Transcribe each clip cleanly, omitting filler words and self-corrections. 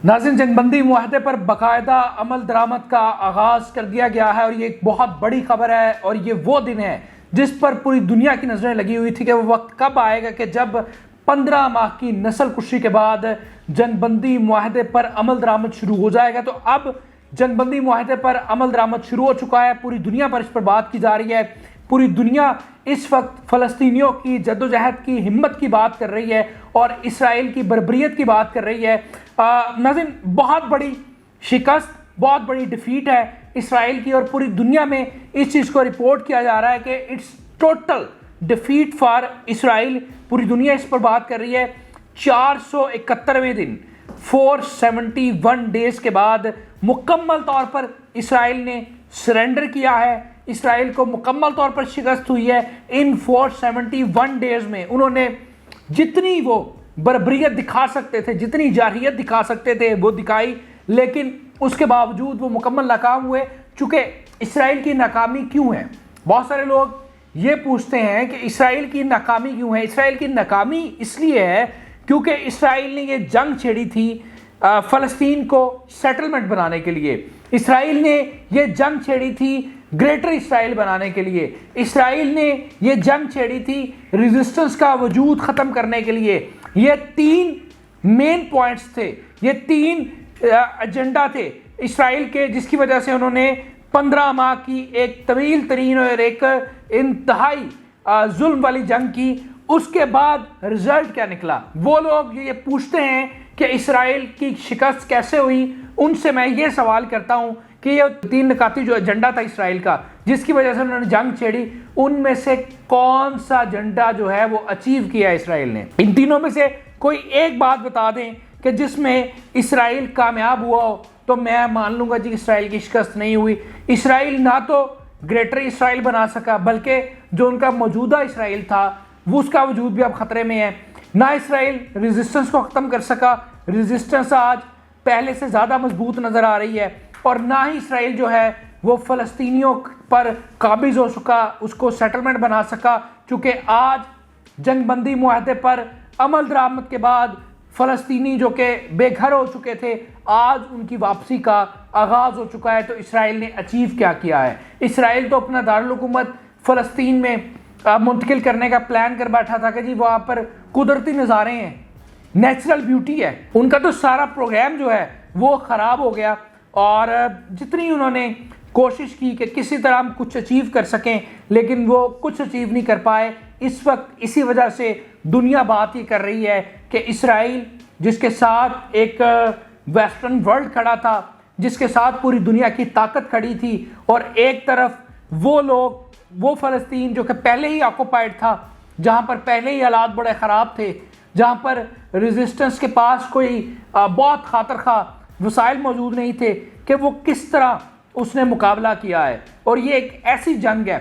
ناظرین، جنگ بندی معاہدے پر باقاعدہ عمل درآمد کا آغاز کر دیا گیا ہے اور یہ ایک بہت بڑی خبر ہے، اور یہ وہ دن ہے جس پر پوری دنیا کی نظریں لگی ہوئی تھی کہ وہ وقت کب آئے گا کہ جب 15 ماہ کی نسل کشی کے بعد جنگ بندی معاہدے پر عمل درآمد شروع ہو جائے گا۔ تو اب جنگ بندی معاہدے پر عمل درآمد شروع ہو چکا ہے، پوری دنیا پر اس پر بات کی جا رہی ہے، پوری دنیا اس وقت فلسطینیوں کی جدوجہد کی ہمت کی بات کر رہی ہے اور اسرائیل کی بربریت کی بات کر رہی ہے۔ ناظرین، بہت بڑی شکست، بہت بڑی ڈیفیٹ ہے اسرائیل کی، اور پوری دنیا میں اس چیز کو رپورٹ کیا جا رہا ہے کہ اٹس ٹوٹل ڈیفیٹ فار اسرائیل۔ پوری دنیا اس پر بات کر رہی ہے۔ 471ویں دن 471 ڈیز کے بعد مکمل طور پر اسرائیل نے سرنڈر کیا ہے، اسرائیل کو مکمل طور پر شکست ہوئی ہے۔ ان 471 ڈیز میں انہوں نے جتنی وہ بربریت دکھا سکتے تھے، جتنی جارحیت دکھا سکتے تھے وہ دکھائی، لیکن اس کے باوجود وہ مکمل ناکام ہوئے۔ چونکہ اسرائیل کی ناکامی کیوں ہے؟ بہت سارے لوگ یہ پوچھتے ہیں کہ اسرائیل کی ناکامی کیوں ہے؟ اسرائیل کی ناکامی اس لیے ہے کیونکہ اسرائیل نے یہ جنگ چھیڑی تھی فلسطین کو سیٹلمنٹ بنانے کے لیے، اسرائیل نے یہ جنگ چھیڑی تھی گریٹر اسرائیل بنانے کے لیے، اسرائیل نے یہ جنگ چھیڑی تھی ریزسٹنس کا وجود ختم کرنے کے لیے۔ یہ 3 مین پوائنٹس تھے، یہ 3 ایجنڈا تھے اسرائیل کے، جس کی وجہ سے انہوں نے 15 ماہ کی ایک طویل ترین اور ایک انتہائی ظلم والی جنگ کی۔ اس کے بعد رزلٹ کیا نکلا؟ وہ لوگ یہ پوچھتے ہیں کہ اسرائیل کی شکست کیسے ہوئی، ان سے میں یہ سوال کرتا ہوں کہ یہ 3 نکاتی جو ایجنڈا تھا اسرائیل کا، جس کی وجہ سے انہوں نے جنگ چھیڑی، ان میں سے کون سا ایجنڈا جو ہے وہ اچیو کیا اسرائیل نے؟ ان تینوں میں سے کوئی ایک بات بتا دیں کہ جس میں اسرائیل کامیاب ہوا ہو تو میں مان لوں گا جی اسرائیل کی شکست نہیں ہوئی۔ اسرائیل نہ تو گریٹر اسرائیل بنا سکا، بلکہ جو ان کا موجودہ اسرائیل تھا وہ اس کا وجود بھی اب خطرے میں ہے۔ نہ اسرائیل ریزسٹنس کو ختم کر سکا، ریزسٹنس آج پہلے سے زیادہ مضبوط نظر آ رہی ہے، اور نہ ہی اسرائیل جو ہے وہ فلسطینیوں پر قابض ہو سکا، اس کو سیٹلمنٹ بنا سکا، چونکہ آج جنگ بندی معاہدے پر عمل درآمد کے بعد فلسطینی جو کہ بے گھر ہو چکے تھے، آج ان کی واپسی کا آغاز ہو چکا ہے۔ تو اسرائیل نے اچیو کیا ہے؟ اسرائیل تو اپنا دارالحکومت فلسطین میں منتقل کرنے کا پلان کر بیٹھا تھا کہ جی وہاں پر قدرتی نظارے ہیں، نیچرل بیوٹی ہے، ان کا تو سارا پروگرام جو ہے وہ خراب ہو گیا، اور جتنی انہوں نے کوشش کی کہ کسی طرح ہم کچھ اچیو کر سکیں، لیکن وہ کچھ اچیو نہیں کر پائے۔ اس وقت اسی وجہ سے دنیا بات یہ کر رہی ہے کہ اسرائیل، جس کے ساتھ ایک ویسٹرن ورلڈ کھڑا تھا، جس کے ساتھ پوری دنیا کی طاقت کھڑی تھی، اور ایک طرف وہ لوگ، وہ فلسطین جو کہ پہلے ہی آکوپائڈ تھا، جہاں پر پہلے ہی حالات بڑے خراب تھے، جہاں پر ریزسٹنس کے پاس کوئی بہت خاطر خواہ وسائل موجود نہیں تھے، کہ وہ کس طرح اس نے مقابلہ کیا ہے۔ اور یہ ایک ایسی جنگ ہے،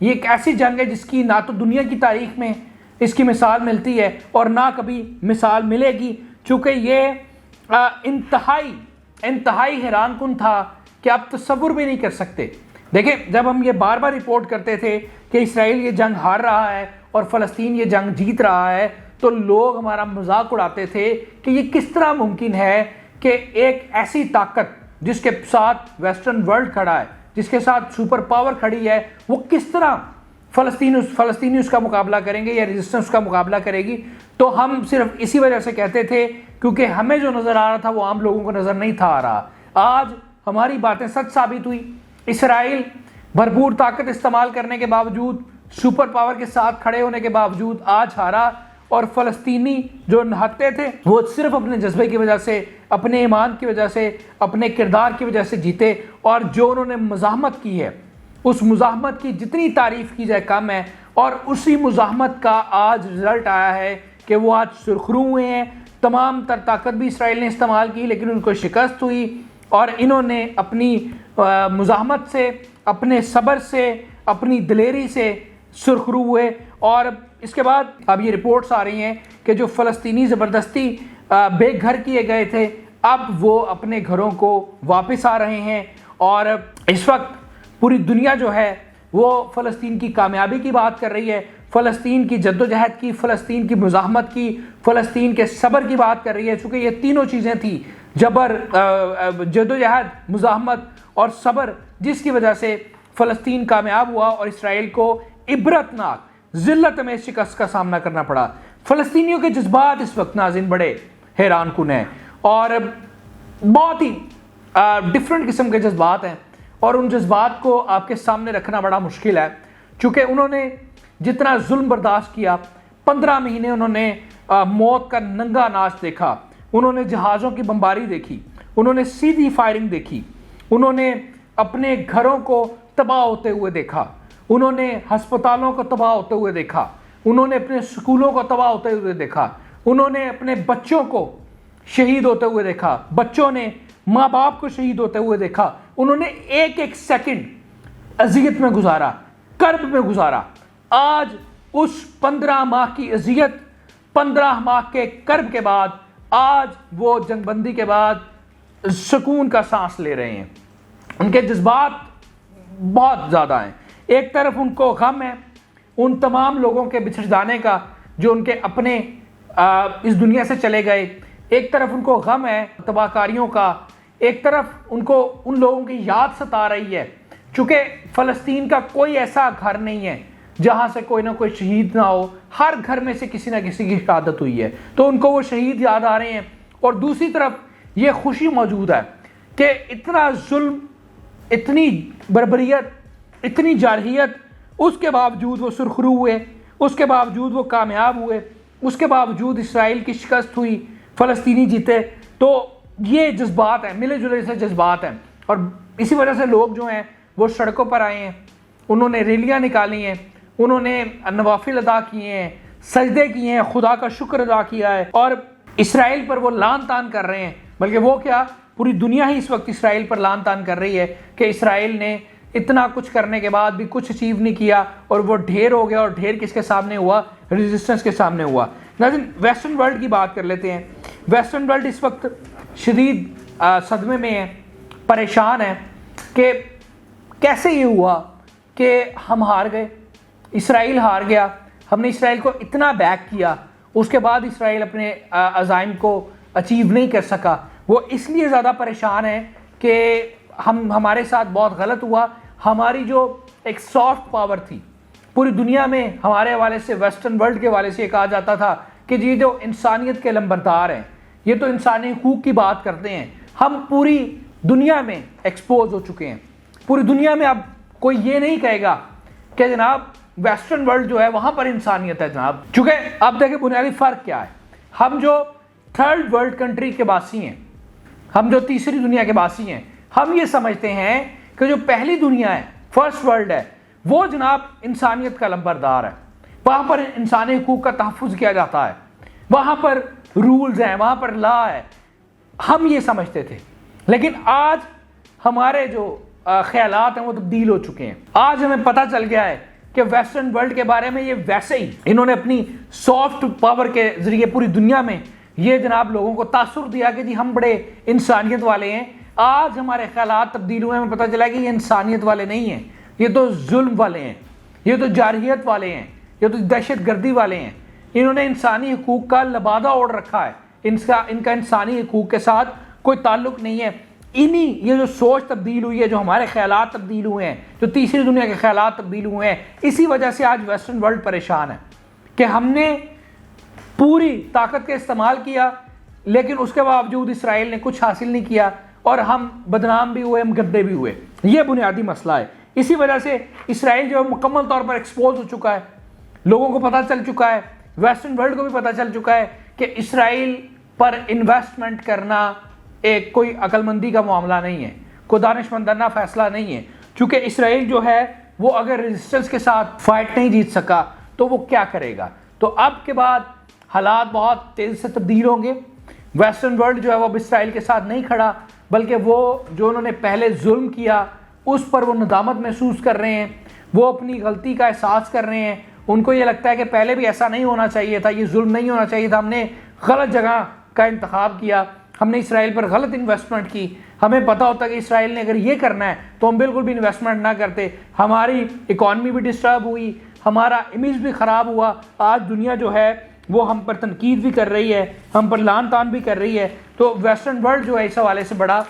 یہ ایک ایسی جنگ ہے جس کی نہ تو دنیا کی تاریخ میں اس کی مثال ملتی ہے اور نہ کبھی مثال ملے گی، چونکہ یہ انتہائی حیران کن تھا کہ آپ تصور بھی نہیں کر سکتے۔ دیکھیں، جب ہم یہ بار بار رپورٹ کرتے تھے کہ اسرائیل یہ جنگ ہار رہا ہے اور فلسطین یہ جنگ جیت رہا ہے، تو لوگ ہمارا مذاق اڑاتے تھے کہ یہ کس طرح ممکن ہے کہ ایک ایسی طاقت جس کے ساتھ ویسٹرن ورلڈ کھڑا ہے، جس کے ساتھ سپر پاور کھڑی ہے، وہ کس طرح فلسطینی اس کا مقابلہ کریں گے یا ریزسٹنس کا مقابلہ کرے گی؟ تو ہم صرف اسی وجہ سے کہتے تھے کیونکہ ہمیں جو نظر آ رہا تھا وہ عام لوگوں کو نظر نہیں تھا آ رہا۔ آج ہماری باتیں سچ ثابت ہوئی۔ اسرائیل بھرپور طاقت استعمال کرنے کے باوجود، سپر پاور کے ساتھ کھڑے ہونے کے باوجود آج ہارا، اور فلسطینی جو نہتے تھے وہ صرف اپنے جذبے کی وجہ سے، اپنے ایمان کی وجہ سے، اپنے کردار کی وجہ سے جیتے، اور جو انہوں نے مزاحمت کی ہے، اس مزاحمت کی جتنی تعریف کی جائے کم ہے، اور اسی مزاحمت کا آج رزلٹ آیا ہے کہ وہ آج سرخرو ہوئے ہیں۔ تمام تر طاقت بھی اسرائیل نے استعمال کی، لیکن ان کو شکست ہوئی، اور انہوں نے اپنی مزاحمت سے، اپنے صبر سے، اپنی دلیری سے سرخرو ہوئے۔ اور اس کے بعد اب یہ رپورٹس آ رہی ہیں کہ جو فلسطینی زبردستی بے گھر کیے گئے تھے، اب وہ اپنے گھروں کو واپس آ رہے ہیں، اور اس وقت پوری دنیا جو ہے وہ فلسطین کی کامیابی کی بات کر رہی ہے، فلسطین کی جدوجہد کی، فلسطین کی مزاحمت کی، فلسطین کے صبر کی بات کر رہی ہے، چونکہ یہ تینوں چیزیں تھیں جبر، جدوجہد، مزاحمت اور صبر، جس کی وجہ سے فلسطین کامیاب ہوا اور اسرائیل کو عبرتناک ذلت میں شکست کا سامنا کرنا پڑا۔ فلسطینیوں کے جذبات اس وقت ناظرین بڑے حیران کن ہیں اور بہت ہی ڈفرینٹ قسم کے جذبات ہیں، اور ان جذبات کو آپ کے سامنے رکھنا بڑا مشکل ہے، چونکہ انہوں نے جتنا ظلم برداشت کیا، 15 مہینے انہوں نے موت کا ننگا ناچ دیکھا، انہوں نے جہازوں کی بمباری دیکھی، انہوں نے سیدھی فائرنگ دیکھی، انہوں نے اپنے گھروں کو تباہ ہوتے ہوئے دیکھا، انہوں نے ہسپتالوں کو تباہ ہوتے ہوئے دیکھا، انہوں نے اپنے سکولوں کو تباہ ہوتے ہوئے دیکھا، انہوں نے اپنے بچوں کو شہید ہوتے ہوئے دیکھا، بچوں نے ماں باپ کو شہید ہوتے ہوئے دیکھا، انہوں نے ایک ایک سیکنڈ اذیت میں گزارا، کرب میں گزارا۔ آج اس 15 ماہ کی اذیت، 15 ماہ کے کرب کے بعد آج وہ جنگ بندی کے بعد سکون کا سانس لے رہے ہیں۔ ان کے جذبات بہت زیادہ ہیں۔ ایک طرف ان کو غم ہے ان تمام لوگوں کے بچھڑ جانے کا جو ان کے اپنے اس دنیا سے چلے گئے، ایک طرف ان کو غم ہے تباہ کاریوں کا، ایک طرف ان کو ان لوگوں کی یاد ستا رہی ہے، چونکہ فلسطین کا کوئی ایسا گھر نہیں ہے جہاں سے کوئی نہ کوئی شہید نہ ہو، ہر گھر میں سے کسی نہ کسی کی شہادت ہوئی ہے، تو ان کو وہ شہید یاد آ رہے ہیں۔ اور دوسری طرف یہ خوشی موجود ہے کہ اتنا ظلم، اتنی بربریت، اتنی جارحیت، اس کے باوجود وہ سرخرو ہوئے، اس کے باوجود وہ کامیاب ہوئے، اس کے باوجود اسرائیل کی شکست ہوئی، فلسطینی جیتے۔ تو یہ جذبات ہیں، ملے جلے سے جذبات ہیں، اور اسی وجہ سے لوگ جو ہیں وہ سڑکوں پر آئے ہیں، انہوں نے ریلیاں نکالی ہیں، انہوں نے نوافل ادا کیے ہیں، سجدے کیے ہیں، خدا کا شکر ادا کیا ہے، اور اسرائیل پر وہ لعن طعن کر رہے ہیں۔ بلکہ وہ کیا، پوری دنیا ہی اس وقت اسرائیل پر لعن طعن کر رہی ہے کہ اسرائیل نے اتنا کچھ کرنے کے بعد بھی کچھ اچیو نہیں کیا، اور وہ ڈھیر ہو گیا، اور ڈھیر کس کے سامنے ہوا؟ ریزسٹنس کے سامنے ہوا۔ ناظرین ویسٹرن ورلڈ کی بات کر لیتے ہیں۔ ویسٹرن ورلڈ اس وقت شدید صدمے میں ہے، پریشان ہے کہ کیسے یہ ہوا کہ ہم ہار گئے، اسرائیل ہار گیا، ہم نے اسرائیل کو اتنا بیک کیا، اس کے بعد اسرائیل اپنے عزائم کو اچیو نہیں کر سکا۔ وہ اس لیے زیادہ پریشان ہے کہ ہمارے ساتھ بہت غلط ہوا۔ ہماری جو ایک سافٹ پاور تھی پوری دنیا میں، ہمارے حوالے سے ویسٹرن ورلڈ کے حوالے سے یہ کہا جاتا تھا کہ یہ جو انسانیت کے لمبردار ہیں، یہ تو انسانی حقوق کی بات کرتے ہیں، ہم پوری دنیا میں ایکسپوز ہو چکے ہیں۔ پوری دنیا میں اب کوئی یہ نہیں کہے گا کہ جناب ویسٹرن ورلڈ جو ہے وہاں پر انسانیت ہے جناب، چونکہ اب دیکھیں بنیادی فرق کیا ہے۔ ہم جو تھرڈ ورلڈ کنٹری کے باسی ہیں، ہم جو تیسری دنیا کے باسی ہیں، ہم یہ سمجھتے ہیں کہ جو پہلی دنیا ہے، فرسٹ ورلڈ ہے، وہ جناب انسانیت کا لمبردار ہے، وہاں پر انسانی حقوق کا تحفظ کیا جاتا ہے، وہاں پر رولز ہیں، وہاں پر لا ہے، ہم یہ سمجھتے تھے۔ لیکن آج ہمارے جو خیالات ہیں وہ تبدیل ہو چکے ہیں۔ آج ہمیں پتہ چل گیا ہے کہ ویسٹرن ورلڈ کے بارے میں یہ ویسے ہی انہوں نے اپنی سافٹ پاور کے ذریعے پوری دنیا میں یہ جناب لوگوں کو تاثر دیا کہ جی ہم بڑے انسانیت والے ہیں۔ آج ہمارے خیالات تبدیل ہوئے، ہمیں پتہ چلا کہ یہ انسانیت والے نہیں ہیں، یہ تو ظلم والے ہیں، یہ تو جارحیت والے ہیں، یہ تو دہشت گردی والے ہیں۔ انہوں نے انسانی حقوق کا لبادہ اوڑھ رکھا ہے، ان کا انسانی حقوق کے ساتھ کوئی تعلق نہیں ہے۔ یہ جو سوچ تبدیل ہوئی ہے، جو ہمارے خیالات تبدیل ہوئے ہیں، جو تیسری دنیا کے خیالات تبدیل ہوئے ہیں، اسی وجہ سے آج ویسٹرن ورلڈ پریشان ہے کہ ہم نے پوری طاقت کا استعمال کیا، لیکن اس کے باوجود اسرائیل نے کچھ حاصل نہیں کیا، اور ہم بدنام بھی ہوئے، ہم گندے بھی ہوئے۔ یہ بنیادی مسئلہ ہے۔ اسی وجہ سے اسرائیل جو ہے مکمل طور پر ایکسپوز ہو چکا ہے، لوگوں کو پتہ چل چکا ہے، ویسٹرن ورلڈ کو بھی پتہ چل چکا ہے کہ اسرائیل پر انویسٹمنٹ کرنا ایک کوئی عقل مندی کا معاملہ نہیں ہے، کوئی دانش مندانہ فیصلہ نہیں ہے، چونکہ اسرائیل جو ہے وہ اگر ریزسٹنس کے ساتھ فائٹ نہیں جیت سکا تو وہ کیا کرے گا۔ تو اب کے بعد حالات بہت تیزی سے تبدیل ہوں گے۔ ویسٹرن ورلڈ جو ہے وہ اب اسرائیل کے ساتھ نہیں کھڑا، بلکہ وہ جو انہوں نے پہلے ظلم کیا اس پر وہ ندامت محسوس کر رہے ہیں، وہ اپنی غلطی کا احساس کر رہے ہیں۔ ان کو یہ لگتا ہے کہ پہلے بھی ایسا نہیں ہونا چاہیے تھا، یہ ظلم نہیں ہونا چاہیے تھا، ہم نے غلط جگہ کا انتخاب کیا، ہم نے اسرائیل پر غلط انویسٹمنٹ کی۔ ہمیں پتہ ہوتا کہ اسرائیل نے اگر یہ کرنا ہے تو ہم بالکل بھی انویسٹمنٹ نہ کرتے، ہماری اکانومی بھی ڈسٹرب ہوئی، ہمارا امیج بھی خراب ہوا۔ آج دنیا جو ہے وہ ہم پر تنقید بھی کر رہی ہے، ہم پر لعن طعن بھی کر رہی ہے، تو ویسٹرن ورلڈ جو ہے اس حوالے سے بڑا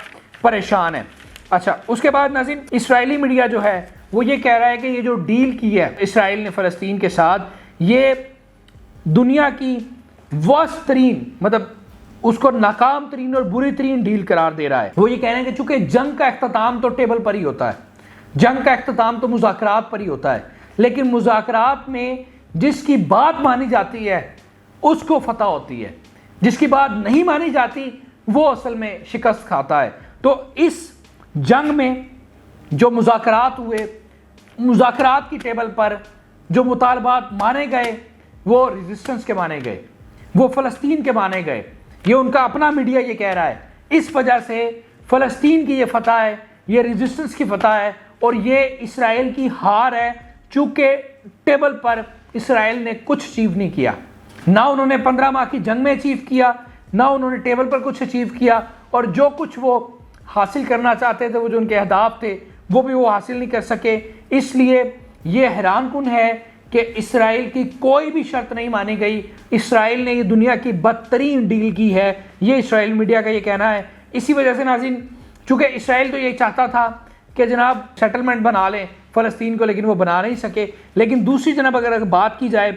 پریشان ہے۔ اچھا، اس کے بعد ناظرین اسرائیلی میڈیا جو ہے وہ یہ کہہ رہا ہے کہ یہ جو ڈیل کی ہے اسرائیل نے فلسطین کے ساتھ، یہ دنیا کی ورسٹ ترین، مطلب اس کو ناکام ترین اور بری ترین ڈیل قرار دے رہا ہے۔ وہ یہ کہہ رہے ہیں کہ چونکہ جنگ کا اختتام تو ٹیبل پر ہی ہوتا ہے، جنگ کا اختتام تو مذاکرات پر ہی ہوتا ہے، لیکن مذاکرات میں جس کی بات مانی جاتی ہے اس کو فتح ہوتی ہے، جس کی بات نہیں مانی جاتی وہ اصل میں شکست کھاتا ہے۔ تو اس جنگ میں جو مذاکرات ہوئے، مذاکرات کی ٹیبل پر جو مطالبات مانے گئے وہ ریزسٹنس کے مانے گئے، وہ فلسطین کے مانے گئے، یہ ان کا اپنا میڈیا یہ کہہ رہا ہے۔ اس وجہ سے فلسطین کی یہ فتح ہے، یہ ریزسٹنس کی فتح ہے، اور یہ اسرائیل کی ہار ہے، چونکہ ٹیبل پر اسرائیل نے کچھ اچیو نہیں کیا، نہ انہوں نے 15 ماہ کی جنگ میں اچیو کیا، نہ انہوں نے ٹیبل پر کچھ اچیو کیا، اور جو کچھ وہ حاصل کرنا چاہتے تھے، وہ جو ان کے اہداف تھے وہ بھی وہ حاصل نہیں کر سکے۔ اس لیے یہ حیران کن ہے کہ اسرائیل کی کوئی بھی شرط نہیں مانی گئی، اسرائیل نے یہ دنیا کی بدترین ڈیل کی ہے، یہ اسرائیل میڈیا کا یہ کہنا ہے۔ اسی وجہ سے ناظرین، چونکہ اسرائیل تو یہ چاہتا تھا کہ جناب سیٹلمنٹ بنا لیں فلسطین کو، لیکن وہ بنا نہیں سکے۔ لیکن دوسری جناب اگر بات کی جائے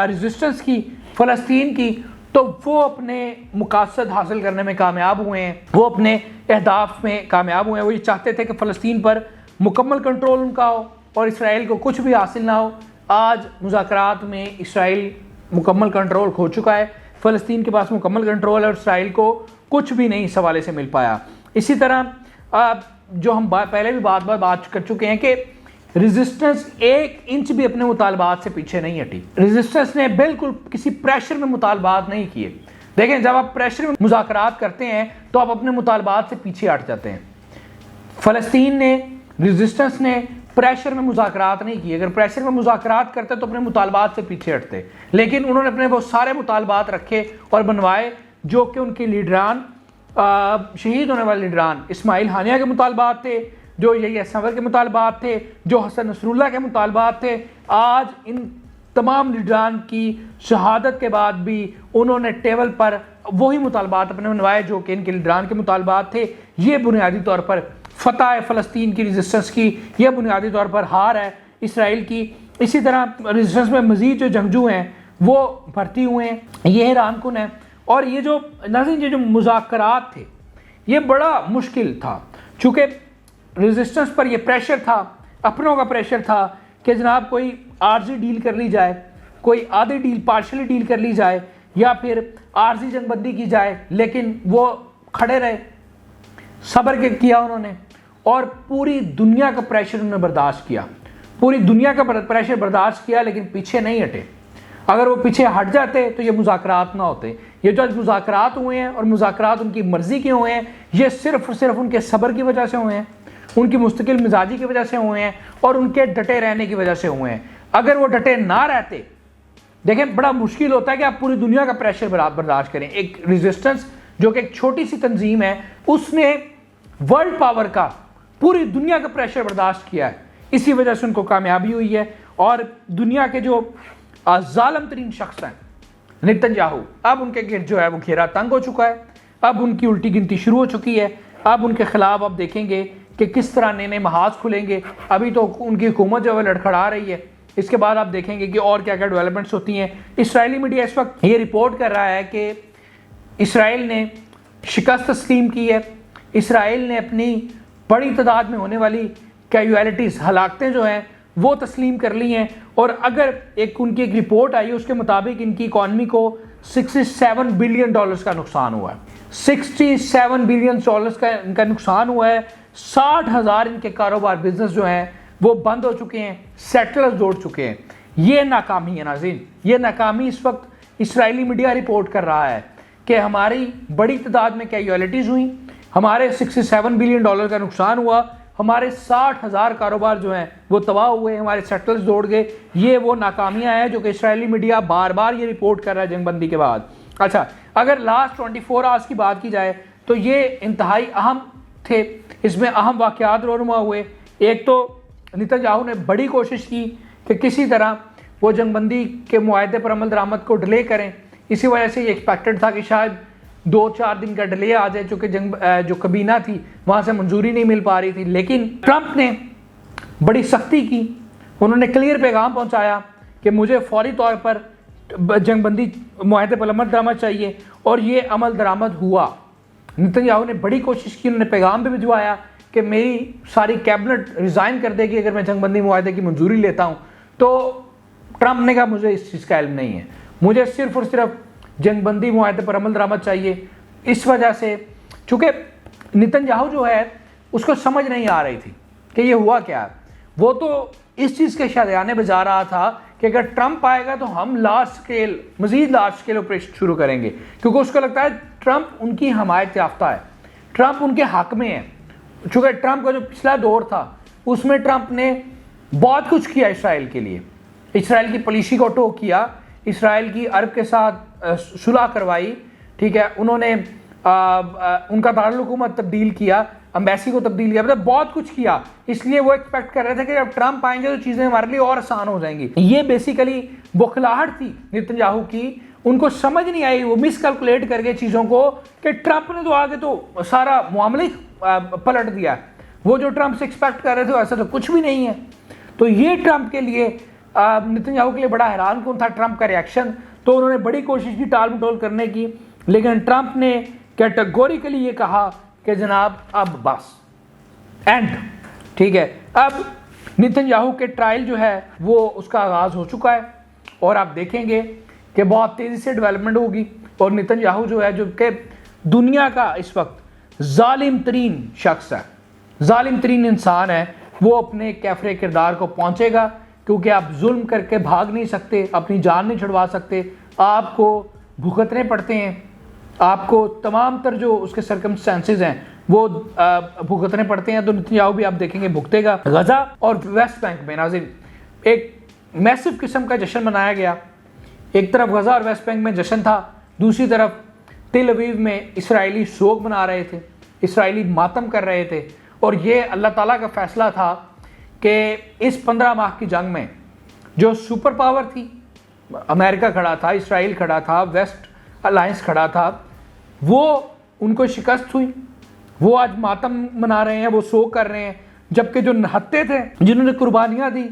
ریزسٹنس کی، فلسطین کی، تو وہ اپنے مقاصد حاصل کرنے میں کامیاب ہوئے ہیں، وہ اپنے اہداف میں کامیاب ہوئے ہیں۔ وہ یہ چاہتے تھے کہ فلسطین پر مکمل کنٹرول ان کا ہو اور اسرائیل کو کچھ بھی حاصل نہ ہو۔ آج مذاکرات میں اسرائیل مکمل کنٹرول کھو چکا ہے، فلسطین کے پاس مکمل کنٹرول ہے اور اسرائیل کو کچھ بھی نہیں اس حوالے سے مل پایا۔ اسی طرح جو ہم پہلے بھی بات کر چکے ہیں کہ ریزسٹنس 1 انچ بھی اپنے مطالبات سے پیچھے نہیں ہٹی، ریزسٹنس نے بالکل کسی پریشر میں مطالبات نہیں کیے۔ دیکھیں، جب آپ پریشر میں مذاکرات کرتے ہیں تو آپ اپنے مطالبات سے پیچھے ہٹ جاتے ہیں۔ فلسطین نے، ریزسٹنس نے پریشر میں مذاکرات نہیں کیے، اگر پریشر میں مذاکرات کرتے تو اپنے مطالبات سے پیچھے ہٹتے، لیکن انہوں نے اپنے وہ سارے مطالبات رکھے اور بنوائے جو کہ ان کے لیڈران، شہید ہونے والے لیڈران اسماعیل ہانیہ کے مطالبات تھے، جو یحییٰ سنور کے مطالبات تھے، جو حسن نصر اللہ کے مطالبات تھے۔ آج ان تمام لیڈران کی شہادت کے بعد بھی انہوں نے ٹیبل پر وہی مطالبات اپنے بنوائے جو کہ ان کے لیڈران کے مطالبات تھے۔ یہ بنیادی طور پر فتح ہے فلسطین کی ریزسٹنس کی، یہ بنیادی طور پر ہار ہے اسرائیل کی۔ اسی طرح ریزسٹنس میں مزید جو جنگجو ہیں وہ بھرتی ہوئے ہیں، یہ حیران کن ہے۔ اور یہ جو ناظرین یہ جو مذاکرات تھے یہ بڑا مشکل تھا، چونکہ ریزسٹنس پر یہ پریشر تھا، اپنوں کا پریشر تھا کہ جناب کوئی عارضی ڈیل کر لی جائے، کوئی آدھی ڈیل، پارشلی ڈیل کر لی جائے، یا پھر عارضی جنگ بندی کی جائے، لیکن وہ کھڑے رہے، صبر کیا انہوں نے، اور پوری دنیا کا پریشر انہوں نے برداشت کیا، پوری دنیا کا پریشر برداشت کیا، لیکن پیچھے نہیں ہٹے۔ اگر وہ پیچھے ہٹ جاتے تو یہ مذاکرات نہ ہوتے۔ یہ جو آج مذاکرات ہوئے ہیں، اور مذاکرات ان کی مرضی کے ہوئے ہیں، یہ صرف اور صرف ان کے صبر کی وجہ سے ہوئے ہیں، ان کی مستقل مزاجی کی وجہ سے ہوئے ہیں، اور ان کے ڈٹے رہنے کی وجہ سے ہوئے ہیں۔ اگر وہ ڈٹے نہ رہتے، دیکھیں بڑا مشکل ہوتا ہے کہ آپ پوری دنیا کا پریشر برداشت کریں۔ ایک ریزسٹنس جو کہ ایک چھوٹی سی تنظیم ہے، اس نے ورلڈ پاور کا، پوری دنیا کا پریشر برداشت کیا ہے، اسی وجہ سے ان کو کامیابی ہوئی ہے۔ اور دنیا کے جو ظالم ترین شخص ہیں نیتن یاہو، اب ان کے گرد جو ہے وہ گھیرا تنگ ہو چکا ہے، اب ان کی الٹی گنتی شروع ہو چکی ہے۔ اب ان کے خلاف آپ دیکھیں گے کہ کس طرح نئے نئے محاذ کھلیں گے۔ ابھی تو ان کی حکومت جو ہے لڑکھڑا رہی ہے، اس کے بعد آپ دیکھیں گے کہ اور کیا کیا ڈیولپمنٹس ہوتی ہیں۔ اسرائیلی میڈیا اس وقت یہ رپورٹ کر رہا ہے کہ اسرائیل نے شکست تسلیم کی ہے، اسرائیل نے اپنی بڑی تعداد میں ہونے والی کیجویلٹیز، ہلاکتیں جو ہیں وہ تسلیم کر لی ہیں، اور اگر ان کی ایک رپورٹ آئی ہے اس کے مطابق ان کی اکانومی کو $67 بلین کا نقصان ہوا ہے، $67 بلین کا ان کا نقصان ہوا ہے۔ 60,000 ان کے کاروبار، بزنس جو ہیں وہ بند ہو چکے ہیں، سیٹلرز دوڑ چکے ہیں۔ یہ ناکامی ہے ناظرین، یہ ناکامی اس وقت اسرائیلی میڈیا رپورٹ کر رہا ہے کہ ہماری بڑی تعداد میں کیجویلٹیز ہوئیں، ہمارے $67 بلین کا نقصان ہوا، ہمارے 60,000 کاروبار جو ہیں وہ تباہ ہوئے، ہمارے سیٹلرز دوڑ گئے۔ یہ وہ ناکامیاں ہیں جو کہ اسرائیلی میڈیا بار بار یہ رپورٹ کر رہا ہے جنگ بندی کے بعد۔ اچھا، اگر لاسٹ 24 آورز کی بات کی جائے تو یہ انتہائی اہم تھے، اس میں اہم واقعات رونما ہوئے۔ ایک تو نیتن یاہو نے بڑی کوشش کی کہ کسی طرح وہ جنگ بندی کے معاہدے پر عمل درآمد کو ڈیلے کریں. اسی وجہ سے یہ ایکسپیکٹڈ تھا کہ شاید 2-4 دن کا ڈیلے آ جائے, چونکہ جو کابینہ تھی وہاں سے منظوری نہیں مل پا رہی تھی. لیکن ٹرمپ نے بڑی سختی کی, انہوں نے کلیئر پیغام پہنچایا کہ مجھے فوری طور پر جنگ بندی معاہدے پر عمل درآمد چاہیے, اور یہ عمل درآمد ہوا. نتن یاہو نے بڑی کوشش کی, انہوں نے پیغام بھی بھجوایا کہ میری ساری کیبنٹ ریزائن کر دے گی اگر میں جنگ بندی معاہدے کی منظوری لیتا ہوں. تو ٹرمپ نے کہا مجھے اس چیز کا علم نہیں ہے, مجھے صرف اور صرف جنگ بندی معاہدے پر عمل درآمد چاہیے. اس وجہ سے چونکہ نتن یاہو جو ہے اس کو سمجھ نہیں آ رہی تھی کہ یہ ہوا کیا ہے. وہ تو اس چیز کے شادیانے بجا رہا تھا کہ اگر ٹرمپ آئے گا تو ہم مزید لارج سکیل آپریشن شروع کریں گے, کیونکہ اس کو لگتا ہے ٹرمپ ان کی حمایت یافتہ ہے, ٹرمپ ان کے حق میں ہے. چونکہ ٹرمپ کا جو پچھلا دور تھا اس میں ٹرمپ نے بہت کچھ کیا اسرائیل کے لیے, اسرائیل کی پالیسی کو ٹو کیا, اسرائیل کی عرب کے ساتھ صلح کروائی, ٹھیک ہے, انہوں نے ان کا دارالحکومت تبدیل کیا, امبیسی کو تبدیل کیا, مطلب بہت کچھ کیا. اس لیے وہ ایکسپیکٹ کر رہے تھے کہ جب ٹرمپ آئیں گے تو چیزیں ہمارے لیے اور آسان ہو جائیں گی. یہ بیسیکلی بوکھلاہٹ تھی نتن یاہو کی, ان کو سمجھ نہیں آئی, وہ مس کیلکولیٹ کر گئے چیزوں کو کہ ٹرمپ نے تو آگے تو سارا معاملہ پلٹ دیا. وہ جو ٹرمپ سے ایکسپیکٹ کر رہے تھے ایسا تو کچھ بھی نہیں ہے. تو یہ ٹرمپ کے لیے نتن یاہو کے لیے بڑا حیران کن تھا ٹرمپ کا ریئیکشن. تو انہوں نے بڑی کوشش کی ٹال مٹول کرنے کی, لیکن ٹرمپ نے کیٹیگوریکلی یہ کہا کہ جناب اب بس اینڈ, ٹھیک ہے. اب نتن یاہو کے ٹرائل جو ہے وہ اس کا آغاز ہو چکا ہے, اور آپ دیکھیں گے کہ بہت تیزی سے ڈیولپمنٹ ہوگی. اور نتن یاہو جو ہے جو کہ دنیا کا اس وقت ظالم ترین شخص ہے, ظالم ترین انسان ہے, وہ اپنے کیفر کردار کو پہنچے گا, کیونکہ آپ ظلم کر کے بھاگ نہیں سکتے, اپنی جان نہیں چھڑوا سکتے, آپ کو بھگتنے پڑتے ہیں, آپ کو تمام تر جو اس کے سرکمسٹانسز ہیں وہ بھگتنے پڑتے ہیں. تو نتن یاہو بھی آپ دیکھیں گے بھگتے گا. غزہ اور ویسٹ بینک میں ناظرین ایک میسو قسم کا جشن منایا گیا. ایک طرف غزہ اور ویسٹ بینک میں جشن تھا, دوسری طرف تل ابیب میں اسرائیلی سوگ منا رہے تھے, اسرائیلی ماتم کر رہے تھے. اور یہ اللہ تعالیٰ کا فیصلہ تھا کہ اس 15 ماہ کی جنگ میں جو سپر پاور تھی, امریکہ کھڑا تھا, اسرائیل کھڑا تھا, ویسٹ الائنس کھڑا تھا, وہ ان کو شکست ہوئی. وہ آج ماتم منا رہے ہیں, وہ سوگ کر رہے ہیں, جبکہ جو نہتے تھے, جنہوں نے قربانیاں دی,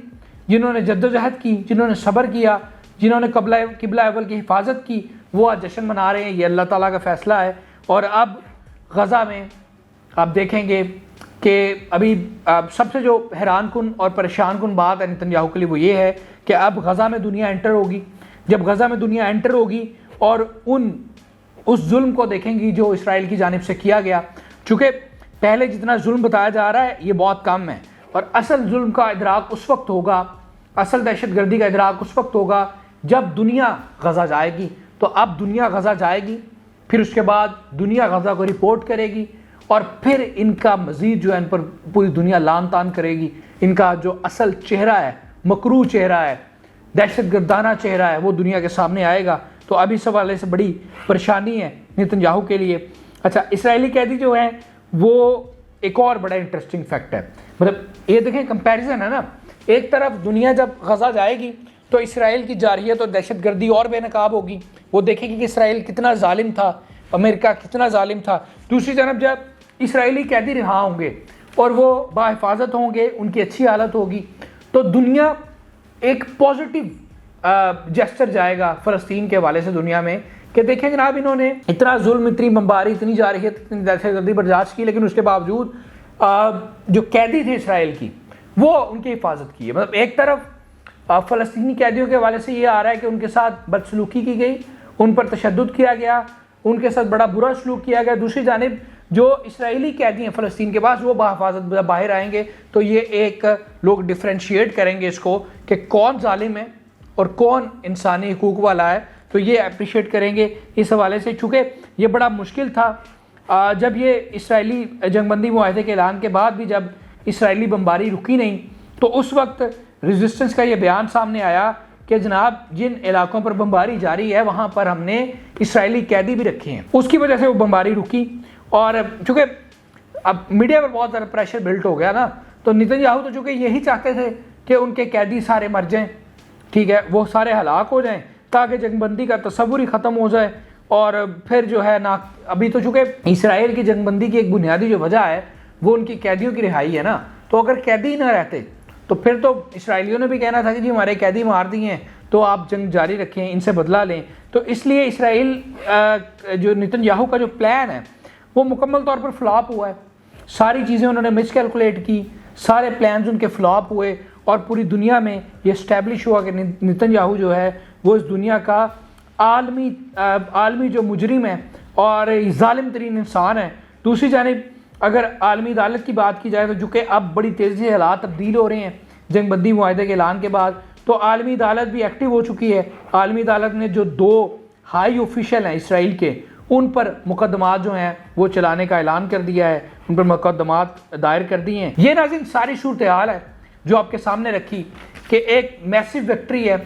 جنہوں نے جدوجہد کی, جنہوں نے صبر کیا, جنہوں نے قبلہ اول کی حفاظت کی, وہ آج جشن منا رہے ہیں. یہ اللہ تعالیٰ کا فیصلہ ہے. اور اب غزہ میں آپ دیکھیں گے کہ ابھی سب سے جو حیران کن اور پریشان کن بات ہے نتن یاہو کے لیے وہ یہ ہے کہ اب غزہ میں دنیا انٹر ہوگی. جب غزہ میں دنیا انٹر ہوگی اور اس ظلم کو دیکھیں گی جو اسرائیل کی جانب سے کیا گیا, چونکہ پہلے جتنا ظلم بتایا جا رہا ہے یہ بہت کم ہے, اور اصل ظلم کا ادراک اس وقت ہوگا, اصل دہشت گردی کا ادراک اس وقت ہوگا جب دنیا غزہ جائے گی. تو اب دنیا غزہ جائے گی, پھر اس کے بعد دنیا غزہ کو رپورٹ کرے گی, اور پھر ان کا مزید جو ہے ان پر پوری دنیا لان تان کرے گی. ان کا جو اصل چہرہ ہے, مکروہ چہرہ ہے, دہشت گردانہ چہرہ ہے, وہ دنیا کے سامنے آئے گا. تو اب اس حوالے سے بڑی پریشانی ہے نتن یاہو کے لیے. اچھا, اسرائیلی قیدی جو ہیں وہ ایک اور بڑا انٹرسٹنگ فیکٹ ہے. مطلب یہ دیکھیں کمپیریزن ہے نا, ایک طرف دنیا جب غزہ جائے گی تو اسرائیل کی جارحیت اور دہشت گردی اور بے نقاب ہوگی, وہ دیکھیں گے کہ اسرائیل کتنا ظالم تھا, امریکہ کتنا ظالم تھا. دوسری جانب جب اسرائیلی قیدی رہا ہوں گے اور وہ باحفاظت ہوں گے, ان کی اچھی حالت ہوگی, تو دنیا ایک پازیٹیو جیسچر جائے گا فلسطین کے حوالے سے دنیا میں کہ دیکھیں جناب انہوں نے اتنا ظلم, اتنی بمباری, اتنی جارحیت, اتنی دہشت گردی برداشت کی, لیکن اس کے باوجود جو قیدی تھے اسرائیل کی وہ ان کی حفاظت کی ہے. مطلب ایک طرف فلسطینی قیدیوں کے حوالے سے یہ آ رہا ہے کہ ان کے ساتھ بدسلوکی کی گئی, ان پر تشدد کیا گیا, ان کے ساتھ بڑا برا سلوک کیا گیا. دوسری جانب جو اسرائیلی قیدی ہیں فلسطین کے پاس, وہ بحفاظت باہر آئیں گے. تو یہ ایک لوگ ڈفرینشیٹ کریں گے اس کو کہ کون ظالم ہے اور کون انسانی حقوق والا ہے. تو یہ اپریشیٹ کریں گے اس حوالے سے. چونکہ یہ بڑا مشکل تھا جب یہ اسرائیلی جنگ بندی معاہدے کے اعلان کے بعد بھی جب اسرائیلی بمباری رکی نہیں, تو اس وقت ریزسٹنس کا یہ بیان سامنے آیا کہ جناب جن علاقوں پر بمباری جاری ہے وہاں پر ہم نے اسرائیلی قیدی بھی رکھے ہیں. اس کی وجہ سے وہ بمباری رکی. اور چونکہ اب میڈیا پر بہت زیادہ پریشر بلٹ ہو گیا نا, تو نتن یاہو تو چونکہ یہی چاہتے تھے کہ ان کے قیدی سارے مر جائیں, ٹھیک ہے، وہ سارے ہلاک ہو جائیں تاکہ جنگ بندی کا تصور ہی ختم ہو جائے. اور پھر جو ہے نا ابھی تو چونکہ اسرائیل کی جنگ بندی کی ایک بنیادی جو وجہ ہے وہ ان کی قیدیوں کی رہائی ہے نا، تو اگر قیدی نہ رہتے تو پھر تو اسرائیلیوں نے بھی کہنا تھا کہ جی ہمارے قیدی مار دیے ہیں تو آپ جنگ جاری رکھیں، ان سے بدلہ لیں. تو اس لیے اسرائیل جو نیتن یاہو کا جو پلان ہے وہ مکمل طور پر فلاپ ہوا ہے. ساری چیزیں انہوں نے مس کیلکولیٹ کی، سارے پلانز ان کے فلاپ ہوئے اور پوری دنیا میں یہ اسٹیبلش ہوا کہ نیتن یاہو جو ہے وہ اس دنیا کا عالمی جو مجرم ہے اور ظالم ترین انسان ہے. دوسری جانب اگر عالمی عدالت کی بات کی جائے تو جو کہ اب بڑی تیزی سے حالات تبدیل ہو رہے ہیں جنگ بندی معاہدے کے اعلان کے بعد، تو عالمی عدالت بھی ایکٹیو ہو چکی ہے. عالمی عدالت نے جو 2 ہائی آفیشل ہیں اسرائیل کے، ان پر مقدمات جو ہیں وہ چلانے کا اعلان کر دیا ہے، ان پر مقدمات دائر کر دیے ہیں. یہ ناظرین ساری صورتحال ہے جو آپ کے سامنے رکھی کہ ایک میسو وکٹری ہے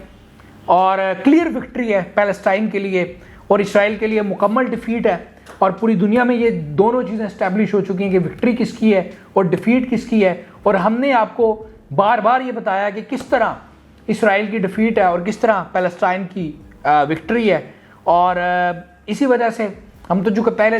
اور کلیئر وکٹری ہے پیلسٹائن کے لیے، اور اسرائیل کے لیے مکمل ڈیفیٹ ہے. اور پوری دنیا میں یہ دونوں چیزیں اسٹیبلش ہو چکی ہیں کہ وکٹری کس کی ہے اور ڈیفیٹ کس کی ہے. اور ہم نے آپ کو بار بار یہ بتایا کہ کس طرح اسرائیل کی ڈیفیٹ ہے اور کس طرح پیلسٹائن کی وکٹری ہے. اور اسی وجہ سے ہم تو چونکہ پہلے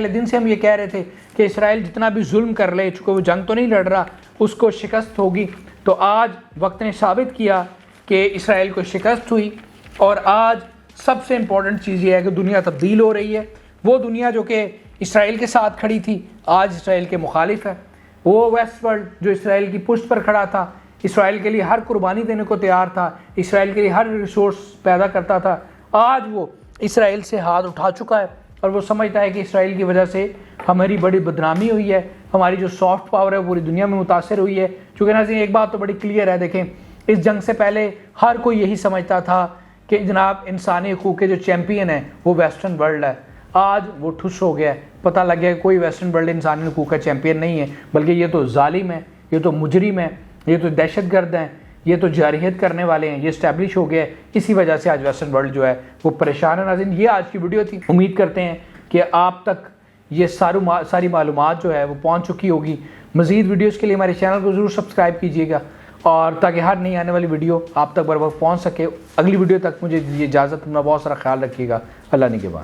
دن سے ہم یہ کہہ رہے تھے کہ اسرائیل جتنا بھی ظلم کر لے، چونکہ وہ جنگ تو نہیں لڑ رہا، اس کو شکست ہوگی. تو آج وقت نے ثابت کیا کہ اسرائیل کو شکست ہوئی. اور آج سب سے امپورٹنٹ چیز یہ ہے کہ دنیا تبدیل ہو رہی ہے. وہ دنیا جو کہ اسرائیل کے ساتھ کھڑی تھی آج اسرائیل کے مخالف ہے. وہ ویسٹ ورلڈ جو اسرائیل کی پشت پر کھڑا تھا، اسرائیل کے لیے ہر قربانی دینے کو تیار تھا، اسرائیل کے لیے ہر ریسورس پیدا کرتا تھا، آج وہ اسرائیل سے ہاتھ اٹھا چکا ہے. اور وہ سمجھتا ہے کہ اسرائیل کی وجہ سے ہماری بڑی بدنامی ہوئی ہے، ہماری جو سافٹ پاور ہے پوری دنیا میں متاثر ہوئی ہے. چونکہ ناظرین ایک بات تو بڑی کلیئر ہے، دیکھیں اس جنگ سے پہلے ہر کوئی یہی سمجھتا تھا کہ جناب انسانی حقوق کے جو چیمپئن ہیں وہ ویسٹرن ورلڈ ہے. آج وہ ٹھس ہو گیا ہے، پتہ لگ گیا کہ کوئی ویسٹرن ورلڈ انسانی حقوق کا چیمپئن نہیں ہے، بلکہ یہ تو ظالم ہے، یہ تو مجرم ہے، یہ تو دہشت گرد ہیں، یہ تو جارحیت کرنے والے ہیں. یہ اسٹیبلش ہو گیا ہے. اسی وجہ سے آج ویسٹرن ورلڈ جو ہے وہ پریشان ہے. ناظرین یہ آج کی ویڈیو تھی. امید کرتے ہیں کہ آپ تک یہ ساری معلومات جو ہے وہ پہنچ چکی ہوگی. مزید ویڈیوز کے لیے ہمارے چینل کو ضرور سبسکرائب کیجیے گا اور تاکہ ہر نئی آنے والی ویڈیو آپ تک بر وقت پہنچ سکے. اگلی ویڈیو تک مجھے اجازت، اپنا بہت سارا خیال رکھیے گا. اللہ نگہبان.